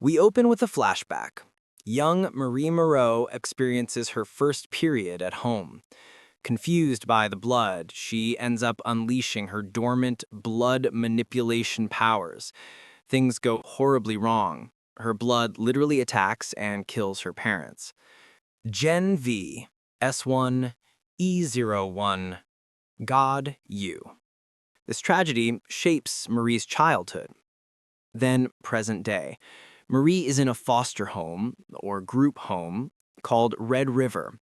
We open with a flashback. Young Marie Moreau experiences her first period at home. Confused by the blood, she ends up unleashing her dormant blood manipulation powers. Things go horribly wrong. Her blood literally attacks and kills her parents. Gen V, S1, E01, God, you. This tragedy shapes Marie's childhood. Then, present day. Marie is in a foster home, or group home, called Red River.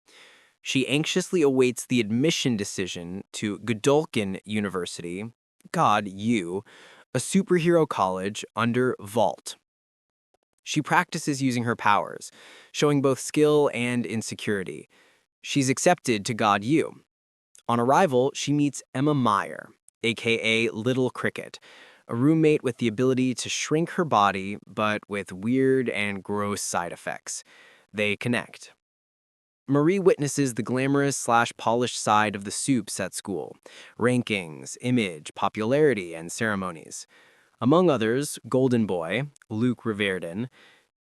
She anxiously awaits the admission decision to Godolkin University, God, you, a superhero college under Vault. She practices using her powers, showing both skill and insecurity. She's accepted to God, you. On arrival, she meets Emma Meyer, aka Little Cricket, a roommate with the ability to shrink her body, but with weird and gross side effects. They connect. Marie witnesses the glamorous/polished side of the soups at school: rankings, image, popularity, and ceremonies. Among others, Golden Boy, Luke Riverdon,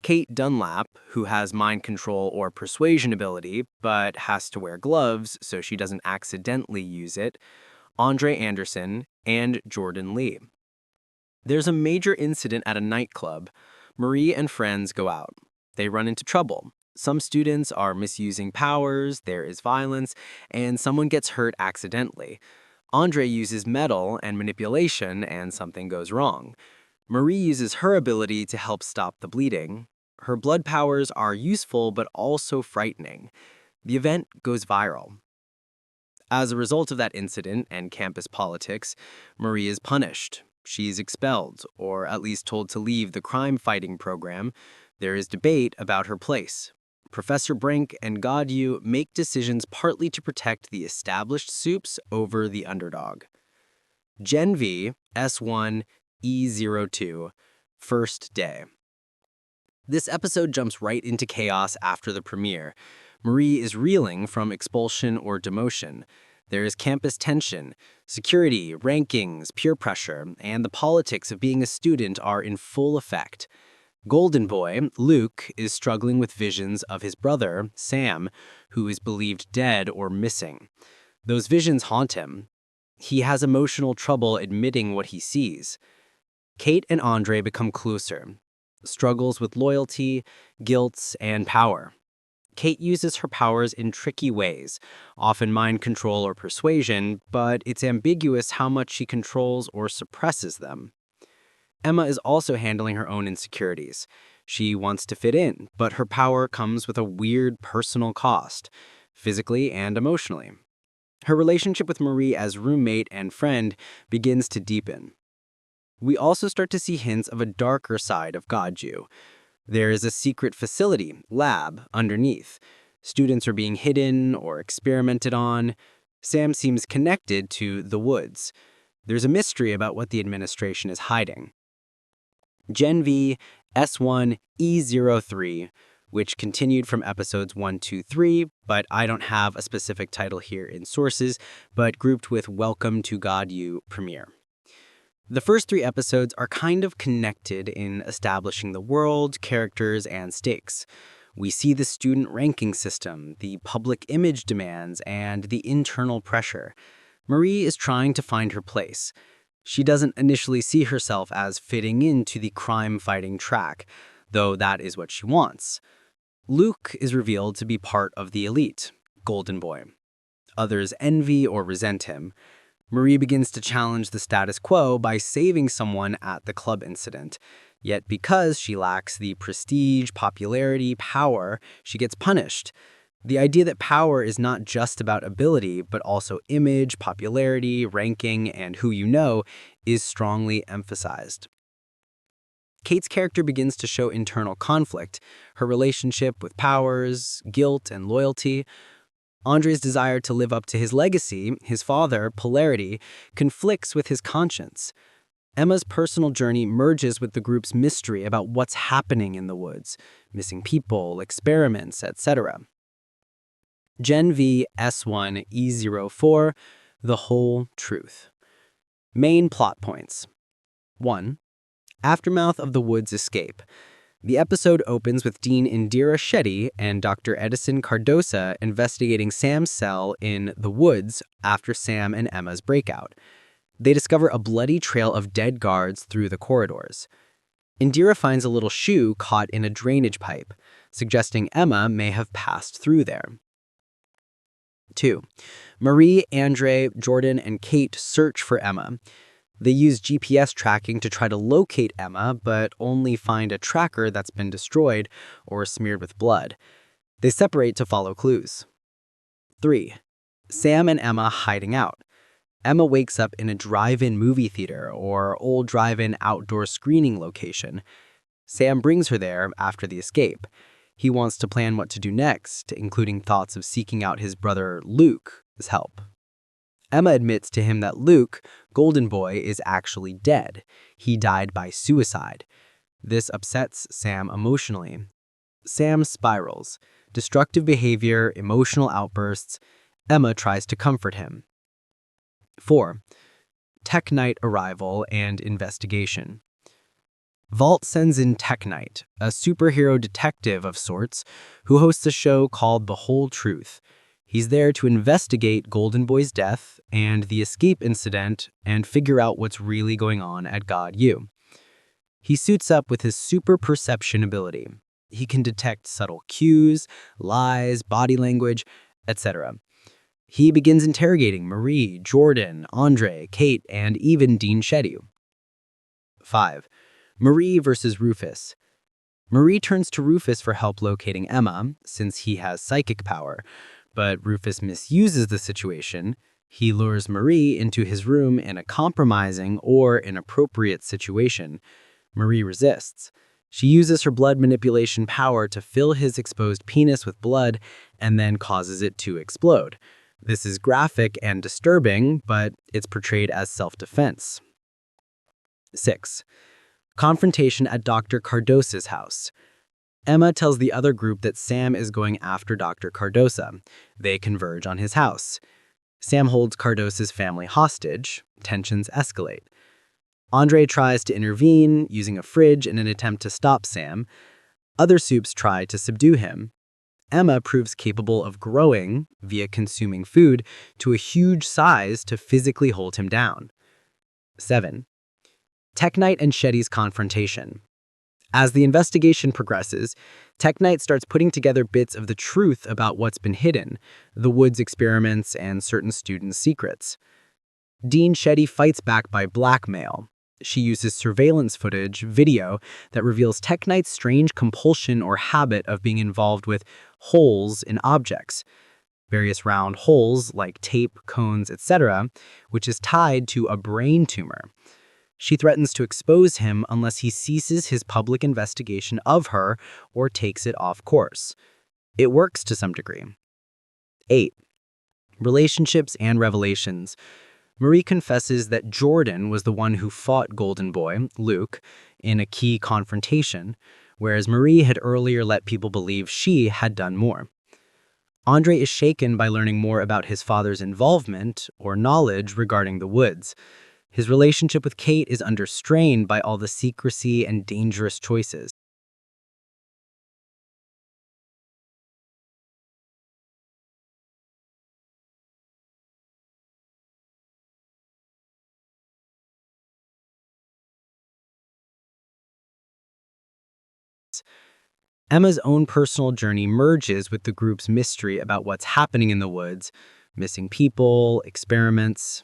Kate Dunlap, who has mind control or persuasion ability, but has to wear gloves so she doesn't accidentally use it, Andre Anderson, and Jordan Lee. There's a major incident at a nightclub. Marie and friends go out. They run into trouble. Some students are misusing powers, there is violence, and someone gets hurt accidentally. Andre uses metal and manipulation, and something goes wrong. Marie uses her ability to help stop the bleeding. Her blood powers are useful but also frightening. The event goes viral. As a result of that incident and campus politics, Marie is punished. She's expelled, or at least told to leave the crime-fighting program. There is debate about her place. Professor Brink and Godyu make decisions partly to protect the established soups over the underdog. Gen V, S1, E02, First Day. This episode jumps right into chaos after the premiere. Marie is reeling from expulsion or demotion. There is campus tension. Security, rankings, peer pressure, and the politics of being a student are in full effect. Golden Boy, Luke, is struggling with visions of his brother, Sam, who is believed dead or missing. Those visions haunt him. He has emotional trouble admitting what he sees. Kate and Andre become closer. Struggles with loyalty, guilt, and power. Kate uses her powers in tricky ways, often mind control or persuasion, but it's ambiguous how much she controls or suppresses them. Emma is also handling her own insecurities. She wants to fit in, but her power comes with a weird personal cost, physically and emotionally. Her relationship with Marie as roommate and friend begins to deepen. We also start to see hints of a darker side of Godju. There is a secret facility, lab, underneath. Students are being hidden or experimented on. Sam seems connected to the woods. There's a mystery about what the administration is hiding. Gen V, S1, E03, which continued from episodes 1, 2, 3, but I don't have a specific title here in sources, but grouped with Welcome to God You premiere. The first 3 episodes are kind of connected in establishing the world, characters, and stakes. We see the student ranking system, the public image demands, and the internal pressure. Marie is trying to find her place. She doesn't initially see herself as fitting into the crime-fighting track, though that is what she wants. Luke is revealed to be part of the elite, Golden Boy. Others envy or resent him. Marie begins to challenge the status quo by saving someone at the club incident. Yet because she lacks the prestige, popularity, power, she gets punished. The idea that power is not just about ability, but also image, popularity, ranking, and who you know, is strongly emphasized. Kate's character begins to show internal conflict, her relationship with powers, guilt, and loyalty. Andre's desire to live up to his legacy, his father, polarity, conflicts with his conscience. Emma's personal journey merges with the group's mystery about what's happening in the woods, missing people, experiments, etc. Gen V, S1, E04, The Whole Truth. Main plot points. 1. Aftermath of the Woods escape. The episode opens with Dean Indira Shetty and Dr. Edison Cardosa investigating Sam's cell in the woods after Sam and Emma's breakout. They discover a bloody trail of dead guards through the corridors. Indira finds a little shoe caught in a drainage pipe, suggesting Emma may have passed through there. 2. Marie, Andre, Jordan, and Kate search for Emma. They use GPS tracking to try to locate Emma, but only find a tracker that's been destroyed or smeared with blood. They separate to follow clues. 3. Sam and Emma hiding out. Emma wakes up in a drive-in movie theater or old drive-in outdoor screening location. Sam brings her there after the escape. He wants to plan what to do next, including thoughts of seeking out his brother Luke's help. Emma admits to him that Luke, Golden Boy, is actually dead. He died by suicide. This upsets Sam emotionally. Sam spirals. Destructive behavior, emotional outbursts. Emma tries to comfort him. 4. Tech Knight arrival and investigation. Vault sends in Tech Knight, a superhero detective of sorts, who hosts a show called The Whole Truth. He's there to investigate Golden Boy's death and the escape incident and figure out what's really going on at God U. He suits up with his super perception ability. He can detect subtle cues, lies, body language, etc. He begins interrogating Marie, Jordan, Andre, Kate, and even Dean Shetty. 5. Marie versus Rufus. Marie turns to Rufus for help locating Emma, since he has psychic power, but Rufus misuses the situation. He lures Marie into his room in a compromising or inappropriate situation. Marie resists. She uses her blood manipulation power to fill his exposed penis with blood and then causes it to explode. This is graphic and disturbing, but it's portrayed as self-defense. 6. Confrontation at Dr. Cardosa's house. Emma tells the other group that Sam is going after Dr. Cardosa. They converge on his house. Sam holds Cardosa's family hostage. Tensions escalate. Andre tries to intervene, using a fridge in an attempt to stop Sam. Other soups try to subdue him. Emma proves capable of growing, via consuming food, to a huge size to physically hold him down. 7. Tech Knight and Shetty's confrontation. As the investigation progresses, Tech Knight starts putting together bits of the truth about what's been hidden, the Woods experiments, and certain students' secrets. Dean Shetty fights back by blackmail. She uses surveillance footage, video, that reveals Tech Knight's strange compulsion or habit of being involved with holes in objects, various round holes like tape, cones, etc., which is tied to a brain tumor. She threatens to expose him unless he ceases his public investigation of her or takes it off course. It works to some degree. 8. Relationships and revelations. Marie confesses that Jordan was the one who fought Golden Boy, Luke, in a key confrontation, whereas Marie had earlier let people believe she had done more. Andre is shaken by learning more about his father's involvement or knowledge regarding the Woods. His relationship with Kate is under strain by all the secrecy and dangerous choices. Emma's own personal journey merges with the group's mystery about what's happening in the woods, missing people, experiments.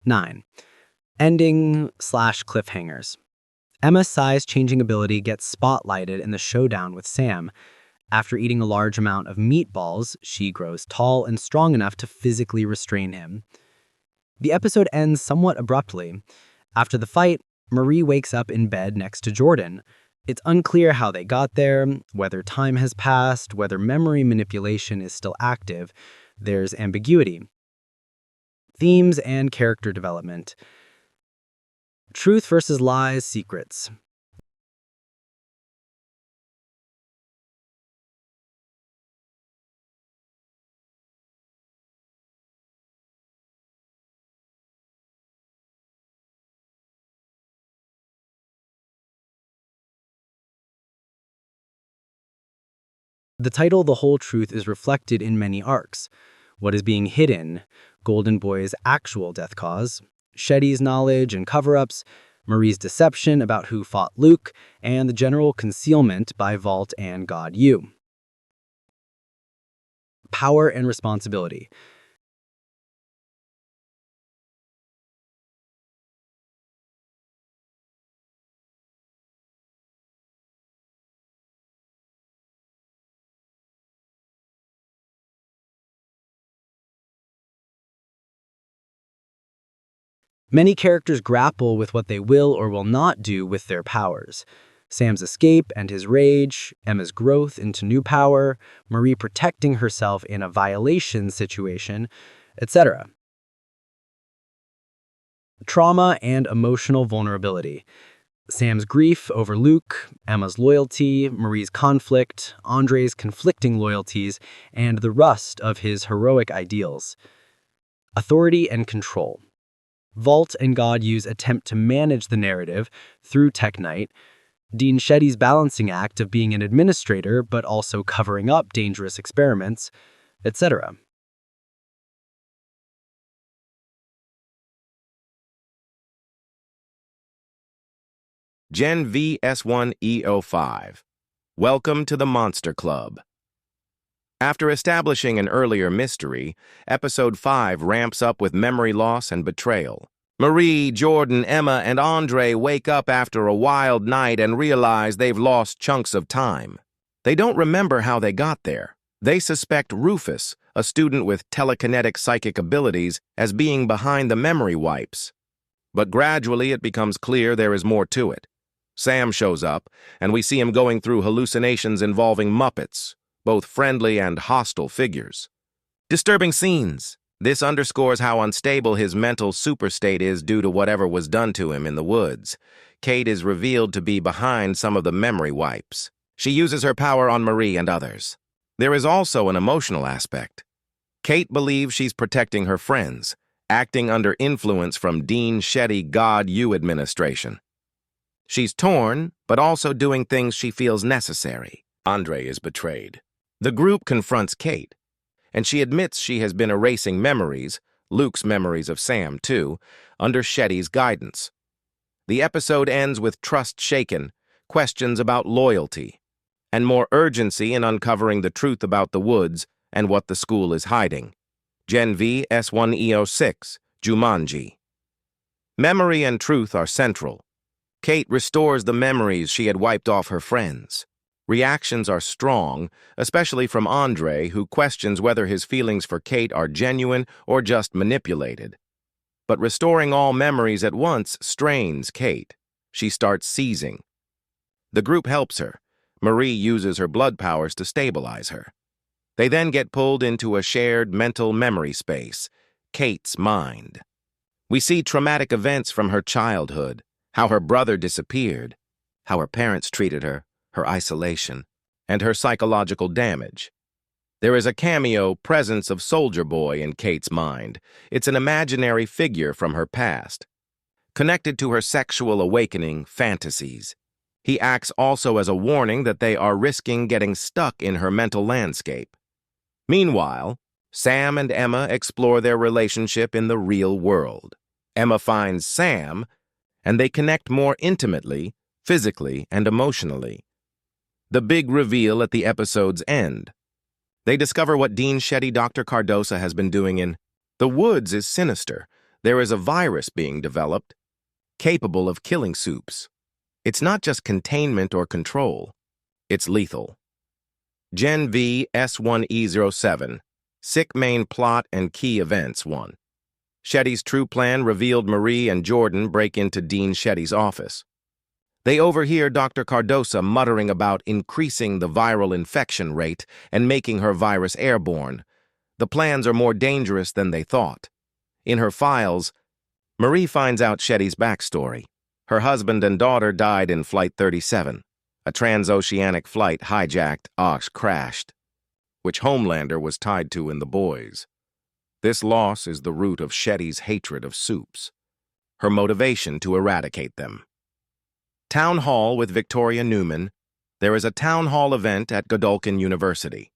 9. Ending/cliffhangers. Emma's size-changing ability gets spotlighted in the showdown with Sam. After eating a large amount of meatballs, she grows tall and strong enough to physically restrain him. The episode ends somewhat abruptly. After the fight, Marie wakes up in bed next to Jordan. It's unclear how they got there, whether time has passed, whether memory manipulation is still active. There's ambiguity. Themes and character development. Truth versus lies, secrets. The title The Whole Truth is reflected in many arcs. What is being hidden, Golden Boy's actual death cause, Shetty's knowledge and cover-ups, Marie's deception about who fought Luke, and the general concealment by Vault and God U. Power and responsibility. Many characters grapple with what they will or will not do with their powers. Sam's escape and his rage, Emma's growth into new power, Marie protecting herself in a violation situation, etc. Trauma and emotional vulnerability. Sam's grief over Luke, Emma's loyalty, Marie's conflict, Andre's conflicting loyalties, and the rust of his heroic ideals. Authority and control. Vault and God U's attempt to manage the narrative through Tech Knight, Dean Shetty's balancing act of being an administrator but also covering up dangerous experiments, etc. Gen V S1E05. Welcome to the Monster Club. After establishing an earlier mystery, Episode 5 ramps up with memory loss and betrayal. Marie, Jordan, Emma, and Andre wake up after a wild night and realize they've lost chunks of time. They don't remember how they got there. They suspect Rufus, a student with telekinetic psychic abilities, as being behind the memory wipes. But gradually it becomes clear there is more to it. Sam shows up, and we see him going through hallucinations involving Muppets, both friendly and hostile figures. Disturbing scenes. This underscores how unstable his mental superstate is due to whatever was done to him in the woods. Kate is revealed to be behind some of the memory wipes. She uses her power on Marie and others. There is also an emotional aspect. Kate believes she's protecting her friends, acting under influence from Dean Shetty God U administration. She's torn, but also doing things she feels necessary. Andre is betrayed. The group confronts Kate, and she admits she has been erasing memories, Luke's memories of Sam too, under Shetty's guidance. The episode ends with trust shaken, questions about loyalty, and more urgency in uncovering the truth about the woods and what the school is hiding. Gen V S1E06, Jumanji. Memory and truth are central. Kate restores the memories she had wiped off her friends. Reactions are strong, especially from Andre, who questions whether his feelings for Kate are genuine or just manipulated. But restoring all memories at once strains Kate. She starts seizing. The group helps her. Marie uses her blood powers to stabilize her. They then get pulled into a shared mental memory space, Kate's mind. We see traumatic events from her childhood, how her brother disappeared, how her parents treated her isolation, and her psychological damage. There is a cameo presence of Soldier Boy in Kate's mind. It's an imaginary figure from her past, connected to her sexual awakening fantasies. He acts also as a warning that they are risking getting stuck in her mental landscape. Meanwhile, Sam and Emma explore their relationship in the real world. Emma finds Sam, and they connect more intimately, physically, and emotionally. The big reveal at the episode's end. They discover what Dean Shetty Dr. Cardosa has been doing in the woods is sinister. There is a virus being developed, capable of killing soups. It's not just containment or control. It's lethal. Gen V S1E07. Sick main plot and key events 1. Shetty's true plan revealed Marie and Jordan break into Dean Shetty's office. They overhear Dr. Cardosa muttering about increasing the viral infection rate and making her virus airborne. The plans are more dangerous than they thought. In her files, Marie finds out Shetty's backstory. Her husband and daughter died in Flight 37, a transoceanic flight hijacked, crashed, which Homelander was tied to in The Boys. This loss is the root of Shetty's hatred of soups, her motivation to eradicate them. Town Hall with Victoria Newman. There is a town hall event at Godolkin University.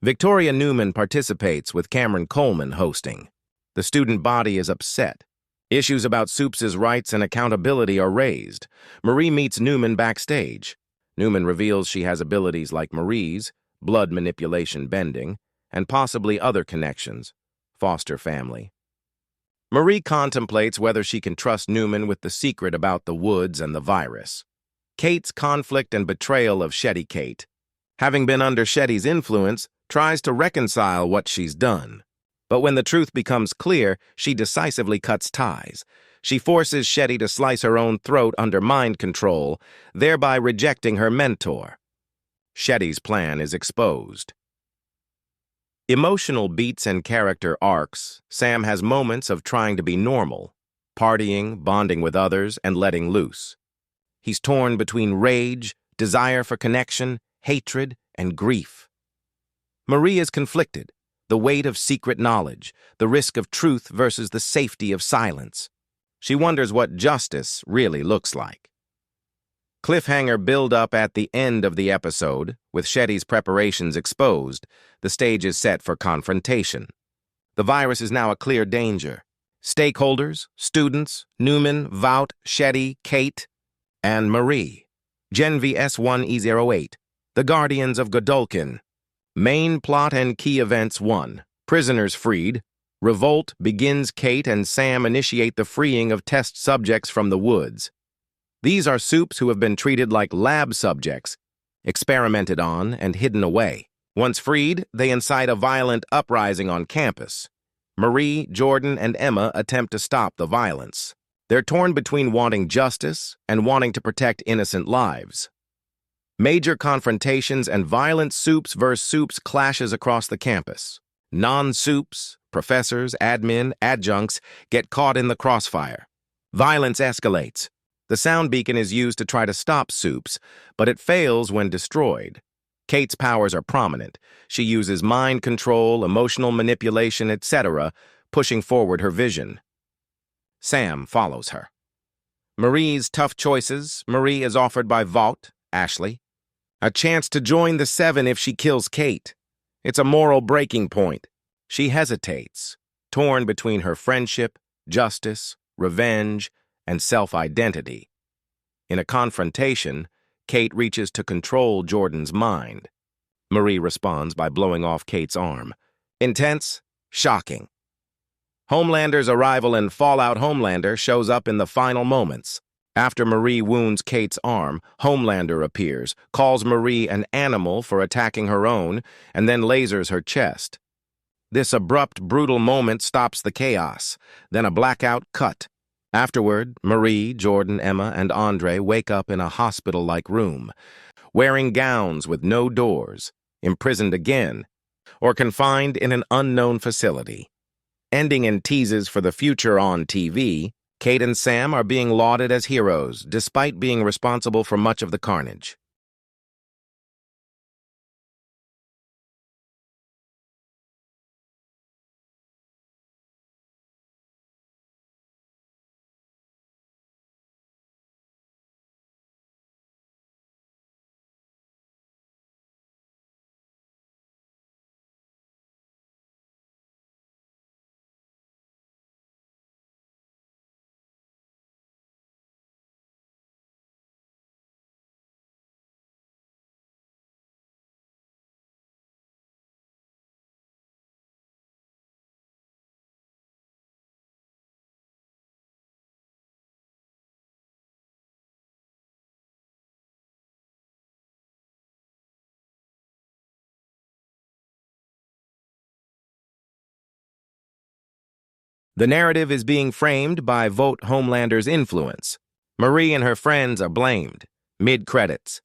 Victoria Newman participates with Cameron Coleman hosting. The student body is upset. Issues about Soups's rights and accountability are raised. Marie meets Newman backstage. Newman reveals she has abilities like Marie's, blood manipulation bending, and possibly other connections, foster family. Marie contemplates whether she can trust Newman with the secret about the woods and the virus. Kate's conflict and betrayal of Shetty Kate, having been under Shetty's influence, tries to reconcile what she's done. But when the truth becomes clear, she decisively cuts ties. She forces Shetty to slice her own throat under mind control, thereby rejecting her mentor. Shetty's plan is exposed. Emotional beats and character arcs, Sam has moments of trying to be normal, partying, bonding with others, and letting loose. He's torn between rage, desire for connection, hatred, and grief. Marie is conflicted, the weight of secret knowledge, the risk of truth versus the safety of silence. She wonders what justice really looks like. Cliffhanger build-up at the end of the episode, with Shetty's preparations exposed. The stage is set for confrontation. The virus is now a clear danger. Stakeholders, students, Newman, Vout, Shetty, Kate, and Marie. Gen V S1E08, The Guardians of Godolkin. Main plot and key events 1. Prisoners freed. Revolt begins. Kate and Sam initiate the freeing of test subjects from the woods. These are Soups who have been treated like lab subjects, experimented on and hidden away. Once freed, they incite a violent uprising on campus. Marie, Jordan, and Emma attempt to stop the violence. They're torn between wanting justice and wanting to protect innocent lives. Major confrontations and violent Soups versus Soups clashes across the campus. Non-Soups, professors, admin, adjuncts get caught in the crossfire. Violence escalates. The sound beacon is used to try to stop Soups, but it fails when destroyed. Kate's powers are prominent. She uses mind control, emotional manipulation, etc., pushing forward her vision. Sam follows her. Marie's tough choices. Marie is offered by Vought, Ashley, a chance to join the Seven if she kills Kate. It's a moral breaking point. She hesitates, torn between her friendship, justice, revenge, and self-identity. In a confrontation, Kate reaches to control Jordan's mind. Marie responds by blowing off Kate's arm. Intense, shocking. Homelander's arrival in Fallout Homelander shows up in the final moments. After Marie wounds Kate's arm, Homelander appears, calls Marie an animal for attacking her own, and then lasers her chest. This abrupt, brutal moment stops the chaos, then a blackout cut. Afterward, Marie, Jordan, Emma, and Andre wake up in a hospital-like room, wearing gowns with no doors, imprisoned again, or confined in an unknown facility. Ending in teases for the future on TV, Kate and Sam are being lauded as heroes, despite being responsible for much of the carnage. The narrative is being framed by Vought Homelander's influence. Marie and her friends are blamed. Mid-credits.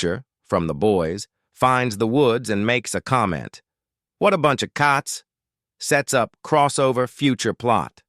Butcher, from the boys, finds the woods and makes a comment. "What a bunch of cots." Sets up crossover future plot.